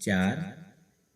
4: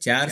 4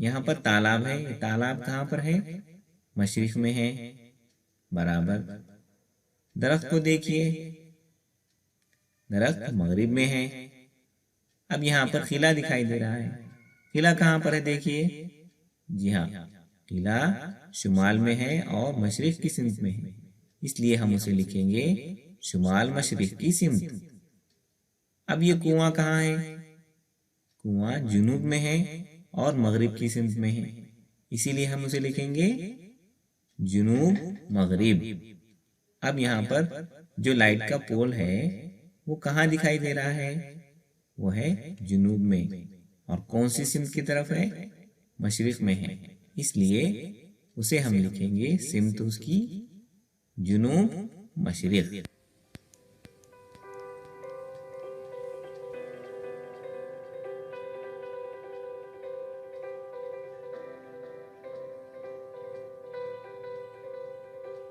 यहाँ पर तालाब है, ये तालाब कहाँ पर है? मशरिक में है, बराबर। दरख्त को देखिए, दरख्त मगरिब में है। अब यहाँ पर किला दिखाई दे रहा है, किला कहाँ पर है? देखिए, जी हाँ, किला शुमाल में है और मशरिक की सिमत में है, इसलिए हम उसे लिखेंगे शुमाल मशरिक की सिमत। अब ये कुआं कहाँ है? कुआं जुनूब में है और मगरिब की सिमत में है, इसीलिए हम उसे लिखेंगे जुनूब मगरिब। अब यहाँ पर जो लाइट का पोल है वो कहाँ दिखाई दे रहा है? वो है जुनूब में, और कौन सी सिमत की तरफ है? मशरिक में है, इसलिए उसे हम लिखेंगे सिमत उसकी जुनूब मशरिक।